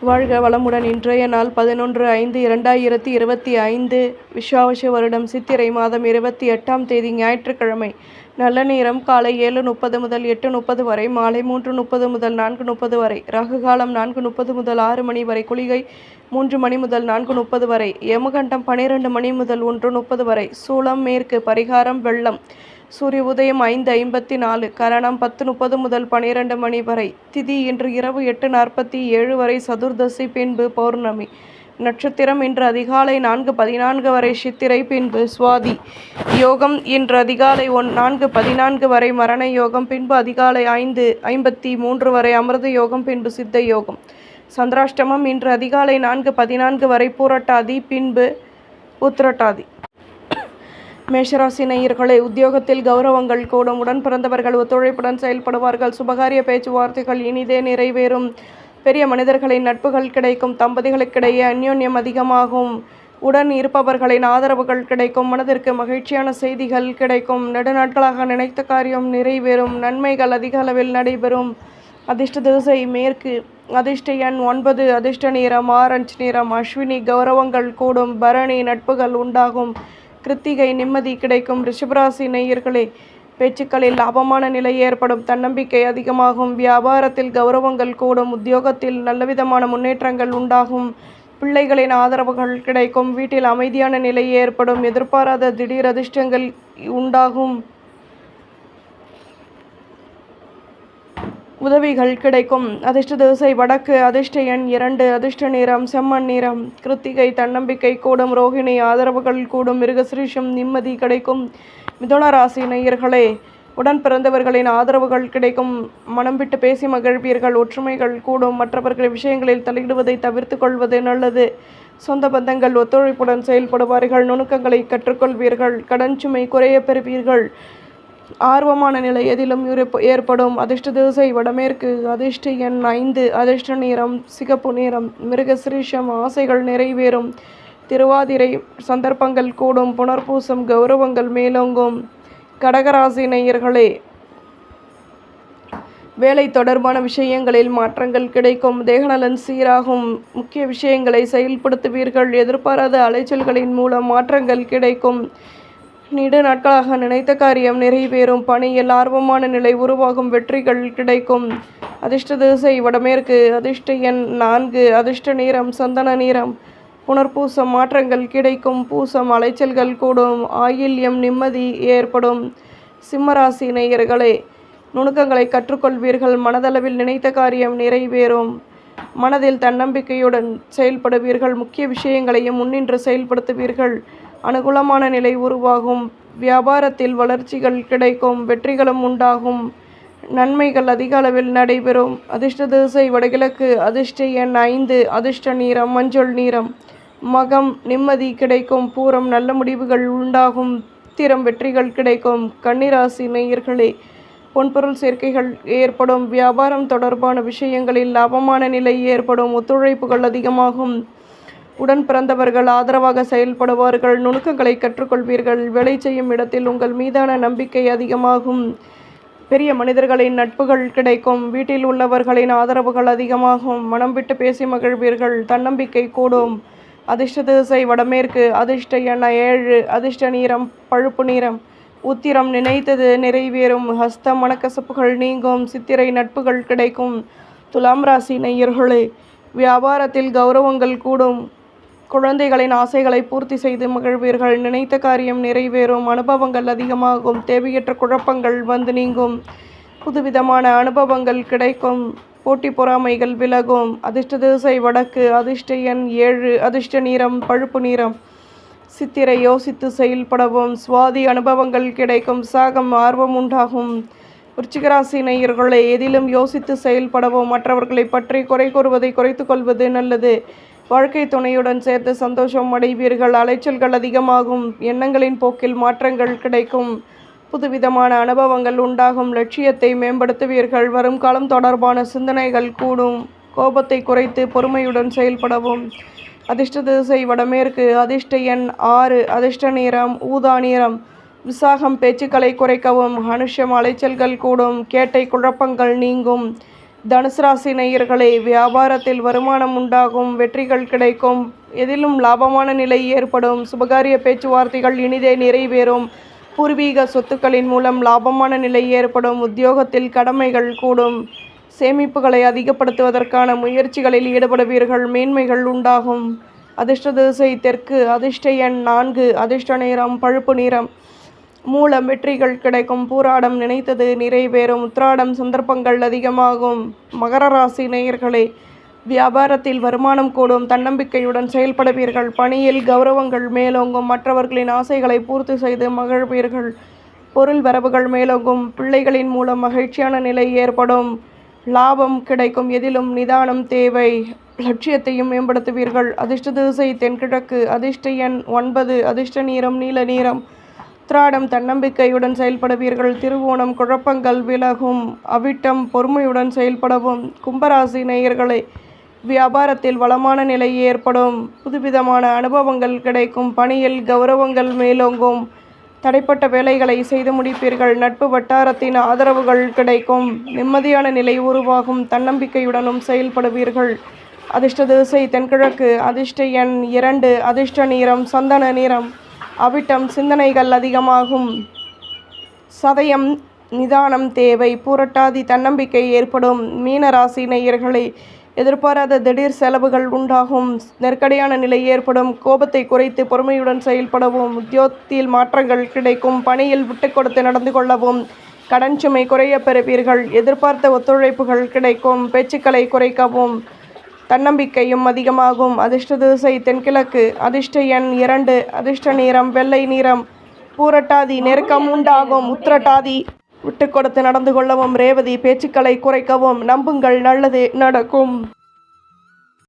வாழ்க வளமுடன். இன்றைய நாள் 11/5/2025 விஸ்வாவசு வருடம் சித்திரை மாதம் 28ஆம் தேதி ஞாயிற்றுக்கிழமை. நல்ல நேரம் காலை 7:30 முதல் 8:30 வரை, மாலை 3:30 முதல் 4:30 வரை. ராகு காலம் 4:30 முதல் 6 மணி வரை, குளிகை 3 மணி முதல் 4:30 வரை, யமகண்டம் 12 மணி முதல் 1:30 வரை, சூலம் மேற்கு, பரிகாரம் வெள்ளம். சூரிய உதயம் 5:54, கரணம் 10:30 முதல் 12 மணி வரை, திதி இன்று இரவு 8:47 வரை, சதுர்தசி பின்பு பௌர்ணமி. நட்சத்திரம் இன்று அதிகாலை 4:14 வரை சித்திரை பின்பு சுவாதி. யோகம் இன்று அதிகாலை 4:14 வரை மரண யோகம், பின்பு அதிகாலை 5:53 வரை அமிர்த யோகம், பின்பு சித்த யோகம். சந்திராஷ்டமம் இன்று அதிகாலை 4:14 வரை பூரட்டாதி, பின்பு உத்திரட்டாதி. மேஷராசி நேயர்களே, உத்தியோகத்தில் கௌரவங்கள் கூடும். உடன் பிறந்தவர்கள் ஒத்துழைப்புடன் செயல்படுவார்கள். சுபகாரிய பேச்சுவார்த்தைகள் இனிதே நிறைவேறும். பெரிய மனிதர்களின் நட்புகள் கிடைக்கும். தம்பதிகளுக்கிடையே அந்யோன்யம் அதிகமாகும். உடன் இருப்பவர்களின் ஆதரவுகள் கிடைக்கும். மனதிற்கு மகிழ்ச்சியான செய்திகள் கிடைக்கும். நெடுநாட்களாக நினைத்த காரியம் நிறைவேறும். நன்மைகள் அதிக அளவில் நடைபெறும். அதிர்ஷ்ட திசை மேற்கு. அதிர்ஷ்ட எண் 9. அதிர்ஷ்ட நிறம் ஆரஞ்சு நிறம். அஸ்வினி கௌரவங்கள் கூடும். பரணி நட்புகள் உண்டாகும். கிருத்திகை நிம்மதி கிடைக்கும். ரிஷபராசி நேயர்களே, பேச்சுக்களில் லாபமான நிலை ஏற்படும். தன்னம்பிக்கை அதிகமாகும். வியாபாரத்தில் கௌரவங்கள் கூடும். உத்தியோகத்தில் நல்லவிதமான முன்னேற்றங்கள் உண்டாகும். பிள்ளைகளின் ஆதரவுகள் கிடைக்கும். வீட்டில் அமைதியான நிலை ஏற்படும். எதிர்பாராத திடீர் அதிர்ஷ்டங்கள் உண்டாகும். உதவிகள் கிடைக்கும். அதிர்ஷ்ட திசை வடக்கு. அதிர்ஷ்ட எண் 2. அதிர்ஷ்ட நிறம் செம்மண் நிறம். கிருத்திகை தன்னம்பிக்கை கூடும். ரோகிணி ஆதரவுகள் கூடும். மிருகசிரீஷம் நிம்மதி கிடைக்கும். மிதுன ராசி நேயர்களே, உடன் பிறந்தவர்களின் ஆதரவுகள் கிடைக்கும். மனம் விட்டு பேசி மகிழ்வீர்கள். ஒற்றுமைகள் கூடும். மற்றவர்கள் விஷயங்களில் தலையிடுவதை தவிர்த்து கொள்வது நல்லது. சொந்த பந்தங்கள் ஒத்துழைப்புடன் செயல்படுவார்கள். நுணுக்கங்களை கற்றுக்கொள்வீர்கள். கடன் சுமை குறைய பெறுவீர்கள். ஆர்வமான நிலை எதிலும் ஏற்படும். அதிர்ஷ்ட திசை வடமேற்கு. அதிர்ஷ்ட எண் 5. அதிர்ஷ்ட நிறம் சிகப்பு நிறம். மிருகசிரீஷம் ஆசைகள் நிறைவேறும். திருவாதிரை சந்தர்ப்பங்கள் கூடும். புனர்பூசம் கௌரவங்கள் மேலோங்கும். கடகராசி நேயர்களே, வேலை தொடர்பான விஷயங்களில் மாற்றங்கள் கிடைக்கும். தேகநலன் சீராகும். முக்கிய விஷயங்களை செயல்படுத்துவீர்கள். எதிர்பாராத அலைச்சல்களின் மூலம் மாற்றங்கள் கிடைக்கும். நீண்ட நாட்களாக நினைத்த காரியம் நிறைவேறும். பணியில் ஆர்வமான நிலை உருவாகும். வெற்றிகள் கிடைக்கும். அதிர்ஷ்ட திசை வடமேற்கு. அதிர்ஷ்ட எண் 4. அதிர்ஷ்ட நிறம் சந்தன நிறம். புனர்பூசம் மாற்றங்கள் கிடைக்கும். பூசம் அலைச்சல்கள் கூடும். ஆயில்யம் நிம்மதி ஏற்படும். சிம்மராசி நேயர்களே, நுணுக்கங்களை கற்றுக்கொள்வீர்கள். மனதளவில் நினைத்த காரியம் நிறைவேறும். மனதில் தன்னம்பிக்கையுடன் செயல்படுவீர்கள். முக்கிய விஷயங்களையும் முன்னின்று செயல்படுத்துவீர்கள். அனுகூலமான நிலை உருவாகும். வியாபாரத்தில் வளர்ச்சிகள் கிடைக்கும். வெற்றிகளும் உண்டாகும். நன்மைகள் அதிக அளவில் நடைபெறும். அதிர்ஷ்ட திசை வடகிழக்கு. அதிர்ஷ்ட எண் 5. அதிர்ஷ்ட நிறம் மஞ்சள் நிறம். மகம் நிம்மதி கிடைக்கும். பூரம் நல்ல முடிவுகள் உண்டாகும். உத்திரம் வெற்றிகள் கிடைக்கும். கன்னிராசி நேயர்களே, பொன்பொருள் சேர்க்கைகள் ஏற்படும். வியாபாரம் தொடர்பான விஷயங்களில் லாபமான நிலை ஏற்படும். ஒத்துழைப்புகள் அதிகமாகும். உடன் பிறந்தவர்கள் ஆதரவாக செயல்படுவார்கள். நுணுக்கங்களை கற்றுக்கொள்வீர்கள். வேலை செய்யும் இடத்தில் உங்கள் மீதான நம்பிக்கை அதிகமாகும். பெரிய மனிதர்களின் நட்புகள் கிடைக்கும். வீட்டில் உள்ளவர்களின் ஆதரவுகள் அதிகமாகும். மனம் விட்டு பேசி மகிழ்வீர்கள். தன்னம்பிக்கை கூடும். அதிர்ஷ்ட திசை வடமேற்கு. அதிர்ஷ்ட எண் 7. அதிர்ஷ்ட நிறம் பழுப்பு நிறம். உத்திரம் நினைத்தது நிறைவேறும். ஹஸ்தம் மனக்கசப்புகள் நீங்கும். சித்திரை நட்புகள் கிடைக்கும். துலாம் ராசி நேயர்களே, வியாபாரத்தில் கௌரவங்கள் கூடும். குழந்தைகளின் ஆசைகளை பூர்த்தி செய்து மகிழ்வீர்கள். நினைத்த காரியம் நிறைவேறும். அனுபவங்கள் அதிகமாகும். தேவையற்ற குழப்பங்கள் வந்து நீங்கும். புதுவிதமான அனுபவங்கள் கிடைக்கும். போட்டி பொறாமைகள் விலகும். அதிர்ஷ்ட திசை வடக்கு. அதிர்ஷ்ட எண் 7. அதிர்ஷ்ட நிறம் பழுப்பு நிறம். சித்திரை யோசித்து செயல்படவும். சுவாதி அனுபவங்கள் கிடைக்கும். சாகம் ஆர்வம் உண்டாகும். விருச்சிகராசி நேயர்களே, எதிலும் யோசித்து செயல்படவும். மற்றவர்களை பற்றி குறை கூறுவதை குறைத்து கொள்வது நல்லது. வாழ்க்கை துணையுடன் சேர்த்து சந்தோஷம் அடைவீர்கள். அலைச்சல்கள் அதிகமாகும். எண்ணங்களின் போக்கில் மாற்றங்கள் கிடைக்கும். புதுவிதமான அனுபவங்கள் உண்டாகும். லட்சியத்தை மேம்படுத்துவீர்கள். வரும் காலம் தொடர்பான சிந்தனைகள் கூடும். கோபத்தை குறைத்து பொறுமையுடன் செயல்படவும். அதிர்ஷ்ட திசை வடமேற்கு. அதிர்ஷ்ட எண் 6. அதிர்ஷ்ட நிறம் ஊதா நிறம். விசாகம் பேச்சுக்களை குறைக்கவும். அனுஷம் அலைச்சல்கள் கூடும். கேட்டை குழப்பங்கள் நீங்கும். தனுசு ராசி நேயர்களே, வியாபாரத்தில் வருமானம் உண்டாகும், வெற்றிகள் கிடைக்கும், எதிலும் லாபமான நிலை ஏற்படும், சுபகாரிய பேச்சுவார்த்தைகள் இனிதே நிறைவேறும், பூர்வீக சொத்துக்களின் மூலம் லாபமான நிலை ஏற்படும், உத்தியோகத்தில் கடமைகள் கூடும், சேமிப்புகளை அதிகப்படுத்துவதற்கான முயற்சிகளில் ஈடுபடுவீர்கள், மேன்மைகள் உண்டாகும். அதிர்ஷ்ட திசை தெற்கு, அதிர்ஷ்ட எண் 4, அதிர்ஷ்ட நிறம் பழுப்பு நிறம். மூலம் வெற்றிகள் கிடைக்கும், பூராடம் நினைத்தது நிறைவேறும், உத்திராடம் சந்தர்ப்பங்கள் அதிகமாகும். மகர ராசி நேயர்களே, வியாபாரத்தில் வருமானம் கூடும், தன்னம்பிக்கையுடன் செயல்படுவீர்கள், பணியில் கௌரவங்கள் மேலோங்கும், மற்றவர்களின் ஆசைகளை பூர்த்தி செய்து மகிழ்வீர்கள், பொருள் வரவுகள் மேலோங்கும், பிள்ளைகளின் மூலம் மகிழ்ச்சியான நிலை ஏற்படும், லாபம் கிடைக்கும், எதிலும் நிதானம் தேவை, லட்சியத்தையும் மேம்படுத்துவீர்கள். அதிர்ஷ்ட திசை தென்கிழக்கு, அதிர்ஷ்ட எண் 9, அதிர்ஷ்ட நிறம் நீல நிறம். உத்திராடம் தன்னம்பிக்கையுடன் செயல்படுவீர்கள், திருவோணம் குழப்பங்கள் விலகும், அவிட்டம் பொறுமையுடன் செயல்படவும். கும்பராசி நேயர்களே, வியாபாரத்தில் வளமான நிலை ஏற்படும், புதுவிதமான அனுபவங்கள் கிடைக்கும், பணியில் கௌரவங்கள் மேலோங்கும், தடைப்பட்ட வேலைகளை செய்து முடிப்பீர்கள், நட்பு வட்டாரத்தின் ஆதரவுகள் கிடைக்கும், நிம்மதியான நிலை உருவாகும், தன்னம்பிக்கையுடனும் செயல்படுவீர்கள். அதிர்ஷ்ட திசை தென்கிழக்கு, அதிர்ஷ்ட எண் 2, அதிர்ஷ்ட நிறம் சந்தன நிறம். அவிட்டம் சிந்தனைகள் அதிகமாகும், சதயம் நிதானம் தேவை, பூரட்டாதி தன்னம்பிக்கை ஏற்படும். மீன ராசி நேயர்களே, எதிர்பாராத திடீர் செலவுகள் உண்டாகும், நெருக்கடியான நிலை ஏற்படும், கோபத்தை குறைத்து பொறுமையுடன் செயல்படவும், உத்தியோகத்தில் மாற்றங்கள் கிடைக்கும், பணியில் விட்டு கொடுத்து நடந்து கொள்ளவும், கடன் சுமை குறைய பெறுவீர்கள், எதிர்பார்த்த ஒத்துழைப்புகள் கிடைக்கும், பேச்சுக்களை குறைக்கவும், தன்னம்பிக்கையும் அதிகமாகும். அதிர்ஷ்ட திசை தென்கிழக்கு, அதிர்ஷ்ட எண் 2, அதிர்ஷ்ட நிறம் வெள்ளை நிறம். பூரட்டாதி நெருக்கம் உண்டாகும், உத்திரட்டாதி விட்டு கொடுத்து நடந்து கொள்ளவும், ரேவதி பேச்சுக்களை குறைக்கவும், நம்புங்கள் நல்லது நடக்கும்.